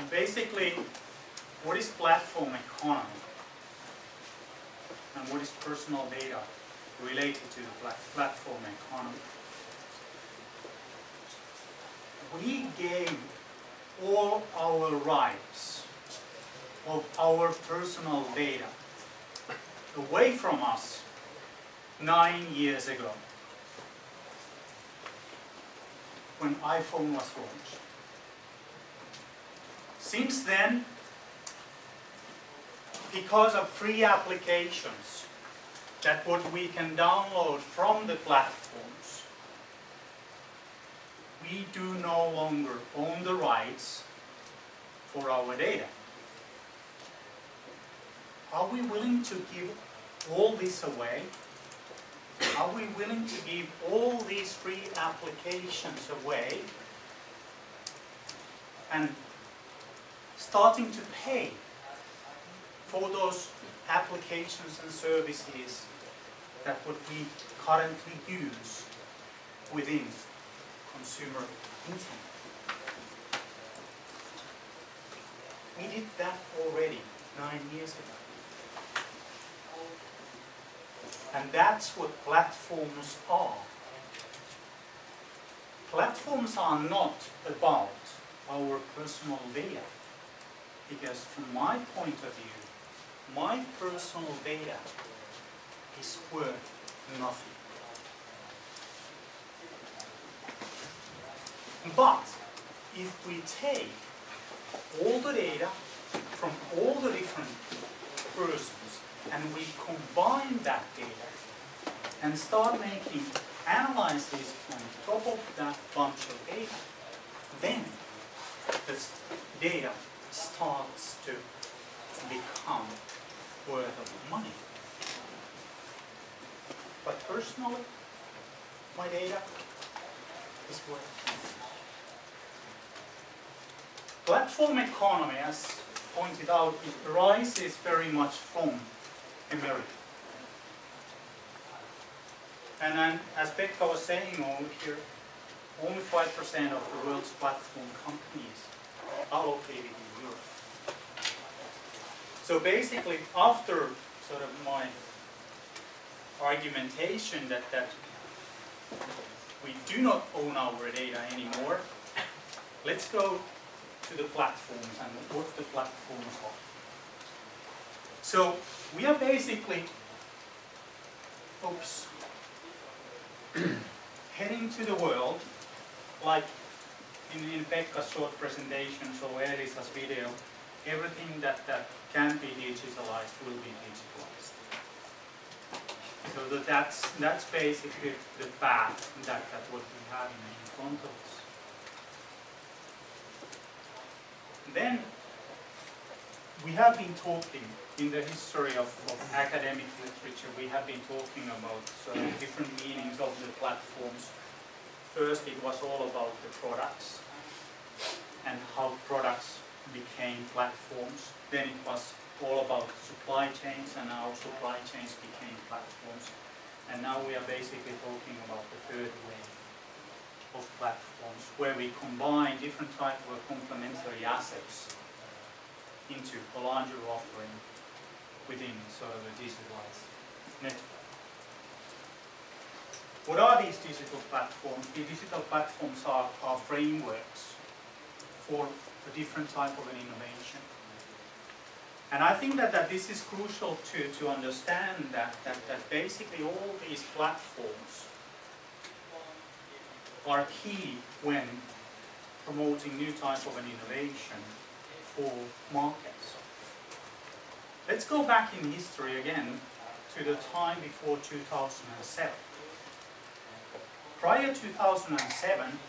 And basically, what is platform economy? And what is personal data related to the platform economy? We gave all our rights of our personal data away from us 9 years ago, when iPhone was launched. Since then, because of free applications that what we can download from the platforms, we do no longer own the rights for our data. Are we willing to give all this away? Are we willing to give all these free applications away and starting to pay for those applications and services that what we currently use within consumer internet? We did that already 9 years ago. And that's what platforms are. Platforms are not about our personal data. Because from my point of view, my personal data is worth nothing. But if we take all the data from all the different persons and we combine that data and start making analysis on top of that bunch of data, then this data starts to become worth of money. But personally, my data is worth nothing. Platform economy, as pointed out, it arises very much from America. And then, as Pekka was saying over here, only 5% of the world's platform companies are located in Europe. So basically, after sort of my argumentation that we do not own our data anymore, let's go to the platforms and what the platforms are. So we are basically, heading to the world, like in Pekka's short presentation, so Elisa's video, everything that can be digitalized will be digitalized. So that's basically the path that what we have in front of us. Then we have been talking in the history of academic literature, we have been talking about different meanings of the platforms. First, it was all about the products and how products became platforms. Then it was all about supply chains and how supply chains became platforms. And now we are basically talking about the third way of platforms, where we combine different types of complementary assets into a larger offering within sort of a digitalized network. What are these digital platforms? The digital platforms are frameworks for a different type of an innovation. And I think that this is crucial to understand that basically all these platforms are key when promoting new type of an innovation for markets. Let's go back in history again to the time before 2007. Prior to 2007,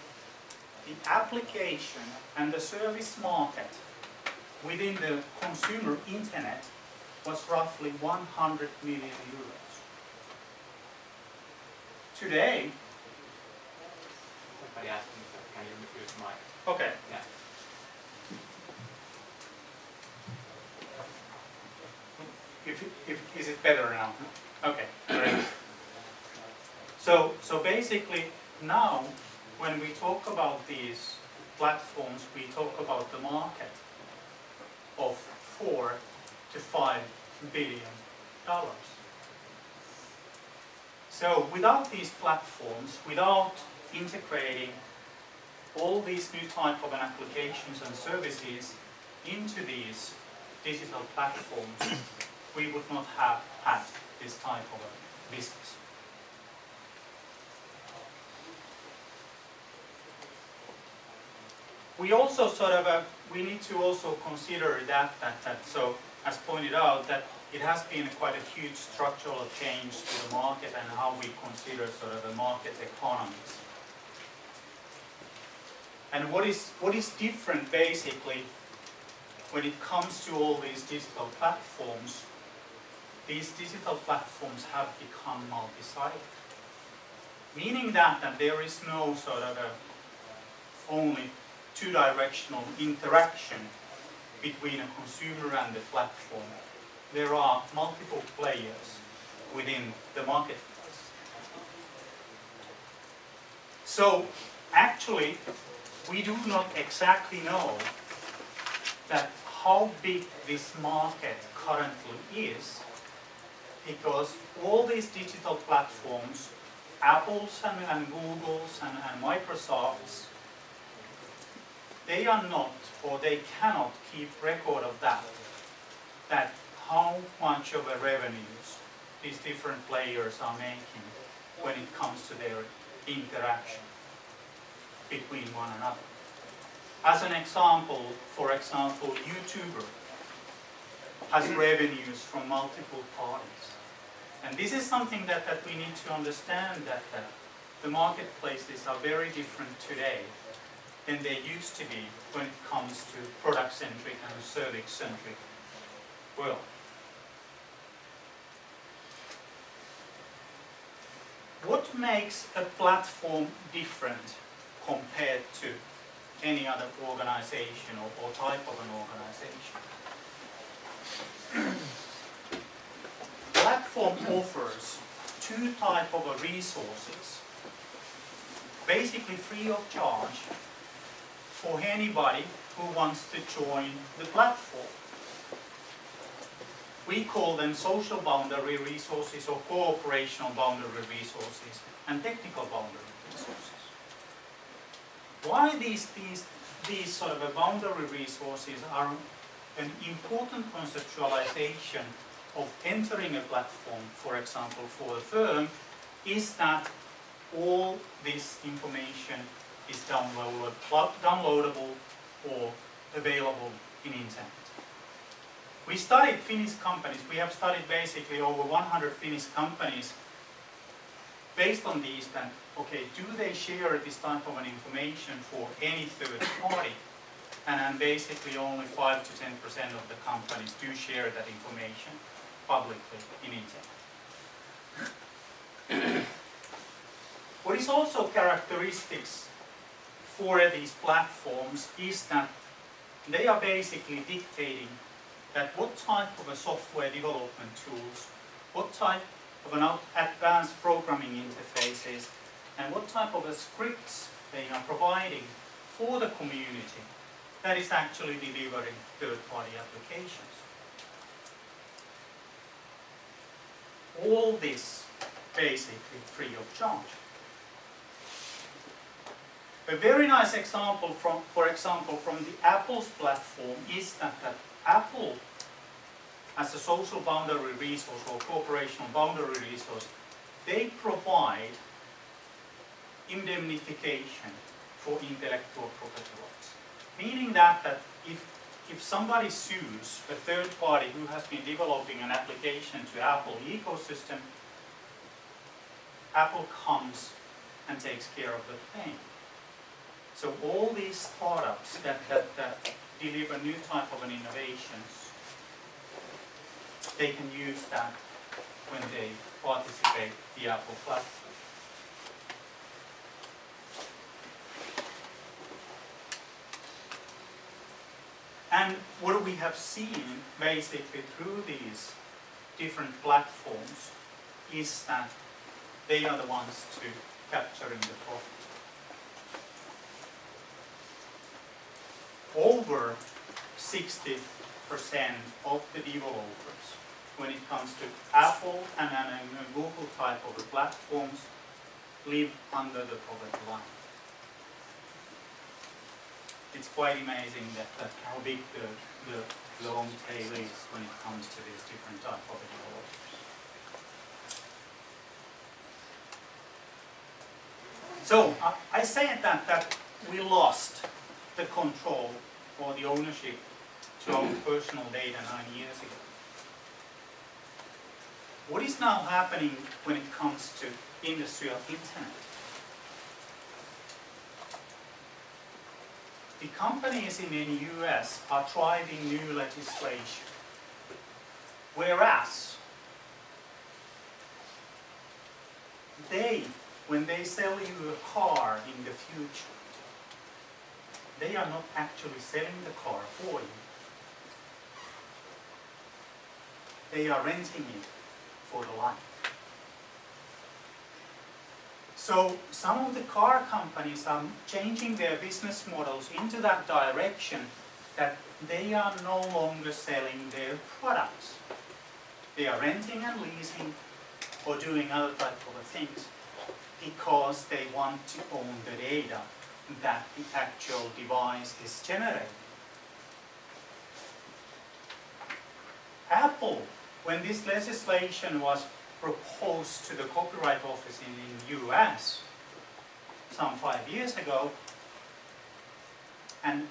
the application and the service market within the consumer internet was roughly 100 million euros. Today, somebody asked me, can you use the mic? okay. Yeah. Is it better now? Okay, great. So basically now when we talk about these platforms, we talk about the market of $4 to $5 billion. So without these platforms, without integrating all these new type of applications and services into these digital platforms, we would not have had this type of a business. We also we need to also consider that so as pointed out, that it has been quite a huge structural change to the market and how we consider the market economies. And what is different basically when it comes to all these digital platforms? These digital platforms have become multi-sided, meaning that there is no only two-directional interaction between a consumer and the platform. There are multiple players within the marketplace. So actually, we do not exactly know that how big this market currently is, because all these digital platforms, Apple's and Google's and Microsoft's, they are not, or they cannot keep record of that how much of a revenues these different players are making when it comes to their interaction between one another. As an example, for example, YouTuber has revenues from multiple parties. And this is something that we need to understand, that the marketplaces are very different today than they used to be when it comes to product-centric and service-centric world. What makes a platform different compared to any other organization or type of an organization? Platform offers two types of resources, basically free of charge for anybody who wants to join the platform. We call them social boundary resources or cooperational boundary resources and technical boundary resources. Why these boundary resources are an important conceptualization of entering a platform, for example, for a firm, is that all this information is downloadable or available in internet. We studied Finnish companies. We have studied basically over 100 Finnish companies based on these. That, okay, do they share this type of an information for any third party? And basically only 5 to 10% of the companies do share that information publicly in internet. What is also characteristics for these platforms is that they are basically dictating that what type of a software development tools, what type of an advanced programming interfaces, and what type of scripts they are providing for the community that is actually delivering third-party applications. All this basically free of charge. A very nice example for example, from the Apple's platform is that Apple, as a social boundary resource or cooperational boundary resource, they provide indemnification for intellectual property rights. Meaning that if somebody sues a third party who has been developing an application to Apple ecosystem, Apple comes and takes care of the claim. So all these startups that deliver new type of an innovations, they can use that when they participate in the Apple platform. And what we have seen basically through these different platforms is that they are the ones to capturing the profit. Over 60% of the developers when it comes to Apple and Google type of platforms live under the poverty line. It's quite amazing that how big the long tail is when it comes to these different type of developers. So I say that we lost the control or the ownership to our personal data 9 years ago. What is now happening when it comes to industrial internet? The companies in the US are driving new legislation, whereas when they sell you a car in the future, they are not actually selling the car for you. They are renting it for the life. So some of the car companies are changing their business models into that direction that they are no longer selling their products. They are renting and leasing or doing other type of things because they want to own the data that the actual device is generating. Apple, when this legislation was proposed to the Copyright Office in the US some 5 years ago, and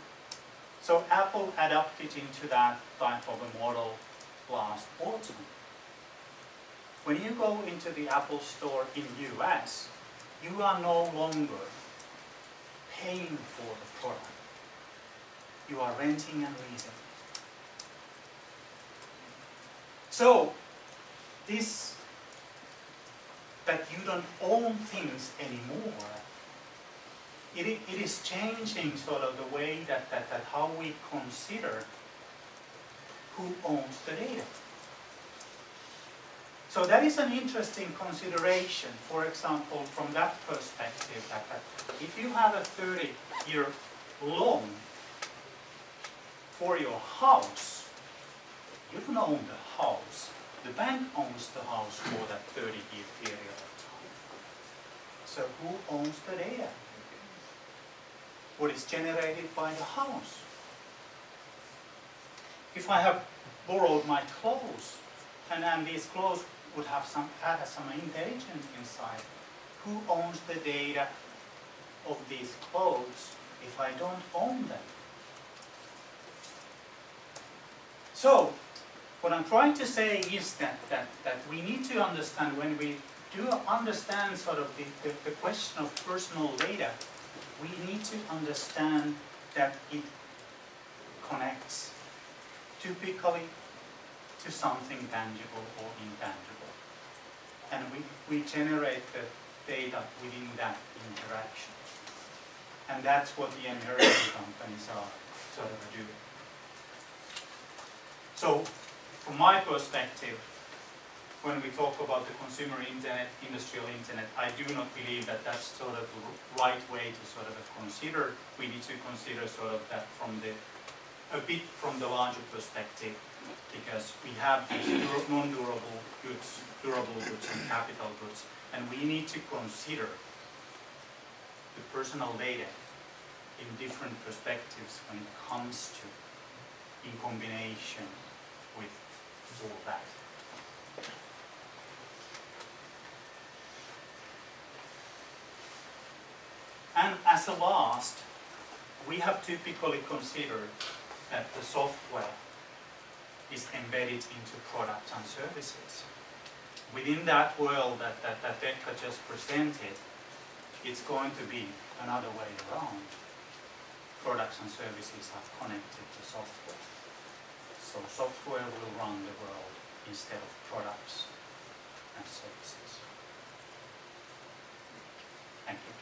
so Apple adopted into that type of a model last autumn. When you go into the Apple store in the US, you are no longer paying for the product. You are renting and leasing. So this that you don't own things anymore, it is changing sort of the way that how we consider who owns the data. So that is an interesting consideration, for example, from that perspective, that if you have a 30-year loan for your house, you don't own the house. The bank owns the house for that 30-year period of time. So who owns the data? What is generated by the house? If I have borrowed my clothes, and these clothes would have some intelligence inside, who owns the data of these clothes if I don't own them? So, what I'm trying to say is that we need to understand, when we do understand sort of the question of personal data, we need to understand that it connects typically to something tangible or intangible. And we generate the data within that interaction. And that's what the American companies are sort of doing. So, from my perspective, when we talk about the consumer internet, industrial internet, I do not believe that that's sort of the right way to sort of consider. We need to consider sort of that from a bit from the larger perspective, because we have these non-durable goods, durable goods and capital goods, and we need to consider the personal data in different perspectives when it comes to, in combination with all that. And as a last, we have typically considered that the software is embedded into products and services. Within that world that Pekka just presented, it's going to be another way around. Products and services are connected to software. So software will run the world instead of products and services. Thank you.